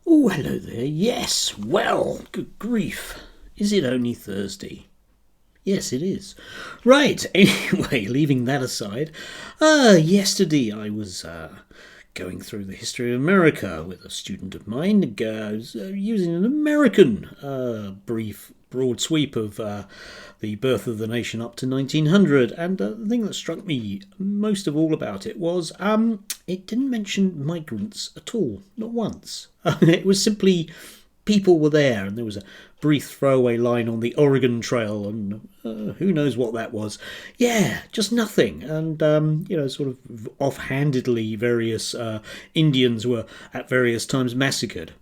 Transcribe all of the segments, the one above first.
Oh, hello there. Yes, well, good grief. Is it only Thursday? Yes, it is. Right, anyway, leaving that aside, yesterday I was going through the history of America with a student of mine, using an American brief, broad sweep of the birth of the nation up to 1900. And the thing that struck me most of all about it was it didn't mention migrants at all, not once. It was simply people were there, and there was a brief throwaway line on the Oregon Trail, and who knows what that was. Yeah, just nothing. And, sort of offhandedly, various Indians were at various times massacred.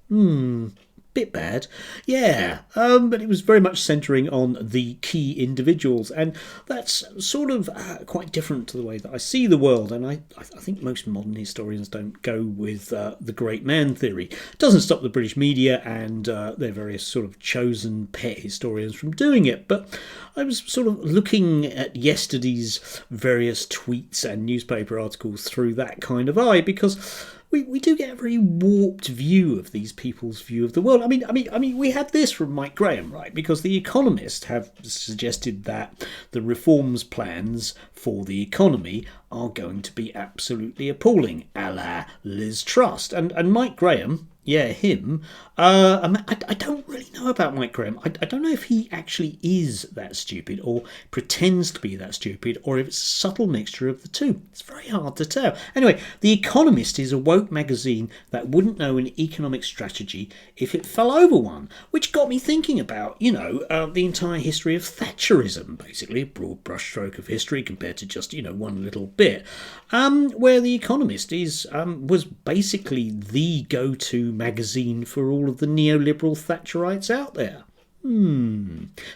Bit bad. Yeah, but it was very much centering on the key individuals, and that's sort of quite different to the way that I see the world. And I think most modern historians don't go with the great man theory. It doesn't stop the British media and their various sort of chosen pet historians from doing it, but I was sort of looking at yesterday's various tweets and newspaper articles through that kind of eye, because we do get a very warped view of these people's view of the world. I mean, we had this from Mike Graham, right? Because The Economist have suggested that the reforms plans for the economy are going to be absolutely appalling, a la Liz Truss. And Mike Graham, yeah, him. I don't really know about Mike Graham. I don't know if he actually is that stupid or pretends to be that stupid, or if it's a subtle mixture of the two. It's very hard to tell. Anyway, The Economist is a woke magazine that wouldn't know an economic strategy if it fell over one, which got me thinking about, the entire history of Thatcherism, basically a broad brushstroke of history compared to just, one little bit, where The Economist was basically the go-to magazine for all of the neoliberal Thatcherites out there.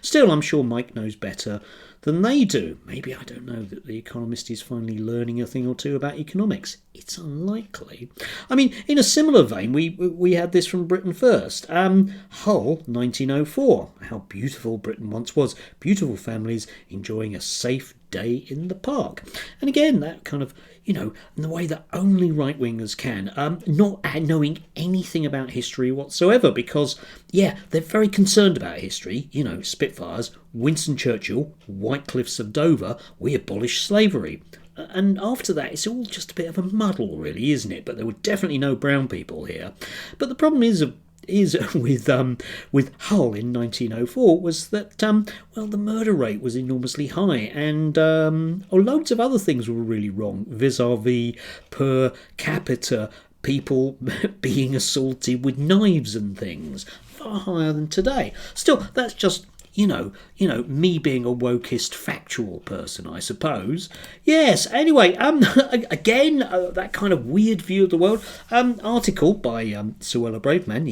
Still, I'm sure Mike knows better than they do. Maybe I don't know that The Economist is finally learning a thing or two about economics. It's unlikely. I mean, in a similar vein, we had this from Britain First. Hull, 1904. How beautiful Britain once was. Beautiful families enjoying a safe day in the park. And again, that kind of, in the way that only right-wingers can, not knowing anything about history whatsoever, because, they're very concerned about history. Spitfires, Winston Churchill, White Cliffs of Dover, we abolished slavery. And after that, it's all just a bit of a muddle, really, isn't it? But there were definitely no brown people here. But the problem is with Hull in 1904 was that the murder rate was enormously high, and loads of other things were really wrong vis-a-vis per capita people being assaulted with knives and things, far higher than today. Still, that's just me being a wokist factual person, I suppose. Yes, anyway, again, that kind of weird view of the world. Article by Suella Braverman,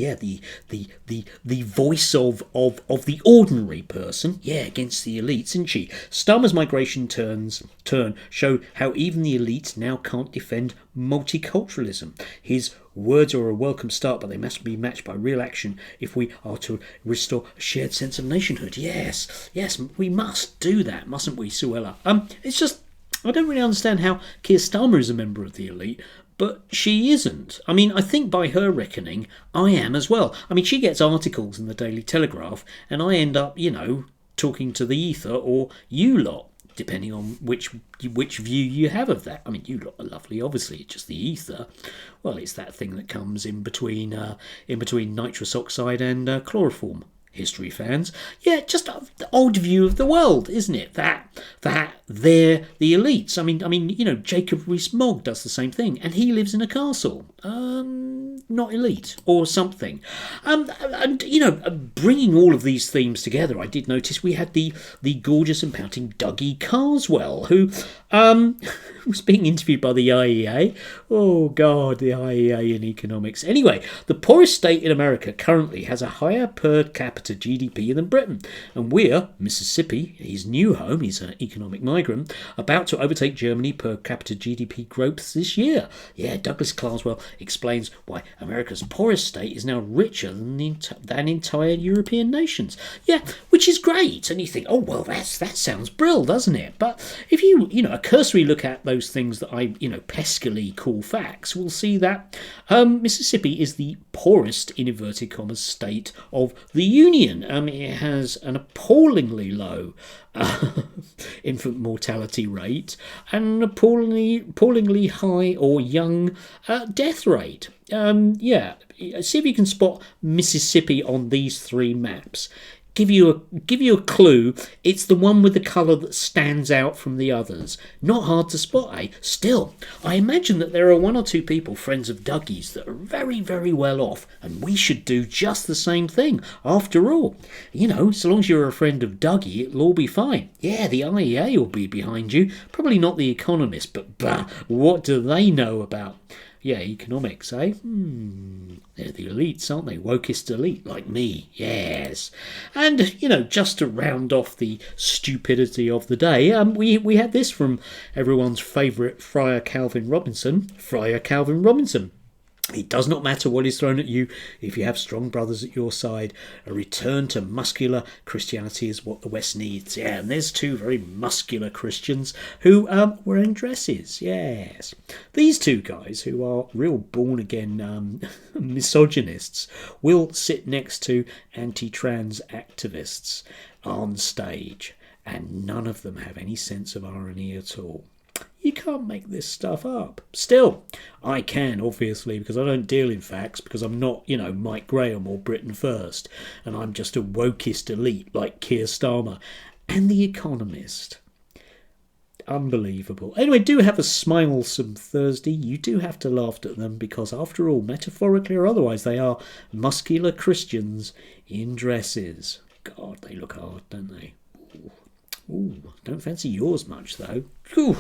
the voice of the ordinary person, against the elites, isn't she? Starmer's migration turn show how even the elite now can't defend multiculturalism. His words are a welcome start, but they must be matched by real action if we are to restore a shared sense of nationhood. Yes, we must do that, mustn't we, Suella? It's just, I don't really understand how Keir Starmer is a member of the elite, but she isn't. I mean, I think by her reckoning, I am as well. I mean, she gets articles in the Daily Telegraph, and I end up, talking to the ether or you lot, depending on which view you have of that. I mean, you lot are lovely, obviously, it's just the ether. Well, it's that thing that comes in between nitrous oxide and chloroform. History fans, just an odd view of the world, isn't it? That they're the elites. I mean, Jacob Rees-Mogg does the same thing, and he lives in a castle. Not elite or something. And bringing all of these themes together, I did notice we had the gorgeous and pouting Dougie Carswell, who was being interviewed by the IEA. Oh God, the IEA in economics. Anyway, the poorest state in America currently has a higher per capita capita GDP than Britain. And we're, Mississippi, his new home, he's an economic migrant, about to overtake Germany per capita GDP growth this year. Yeah, Douglas Carswell explains why America's poorest state is now richer than entire European nations. Yeah, which is great. And you think, oh, well, that sounds brill, doesn't it? But if you a cursory look at those things that I, peskily call facts, we'll see that Mississippi is the poorest, in inverted commas, state of the Union. It has an appallingly low infant mortality rate and an appallingly high or young death rate. See if you can spot Mississippi on these three maps. Give you a clue. It's the one with the colour that stands out from the others. Not hard to spot, eh? Still, I imagine that there are one or two people, friends of Dougie's, that are very, very well off, and we should do just the same thing. After all, so long as you're a friend of Dougie, it'll all be fine. Yeah, the IEA will be behind you. Probably not the Economist, but what do they know about economics, eh? They're the elites, aren't they? Wokest elite, like me, yes. And, just to round off the stupidity of the day, we had this from everyone's favourite Friar Calvin Robinson. It does not matter what is thrown at you if you have strong brothers at your side. A return to muscular Christianity is what the West needs. Yeah, and there's two very muscular Christians who were wearing dresses. Yes. These two guys, who are real born-again misogynists, will sit next to anti-trans activists on stage, and none of them have any sense of irony at all. You can't make this stuff up. Still, I can, obviously, because I don't deal in facts, because I'm not, Mike Graham or Britain First, and I'm just a wokest elite like Keir Starmer and The Economist. Unbelievable. Anyway, do have a smilesome Thursday. You do have to laugh at them, because after all, metaphorically or otherwise, they are muscular Christians in dresses. God, they look hard, don't they? Ooh, don't fancy yours much, though. Whew.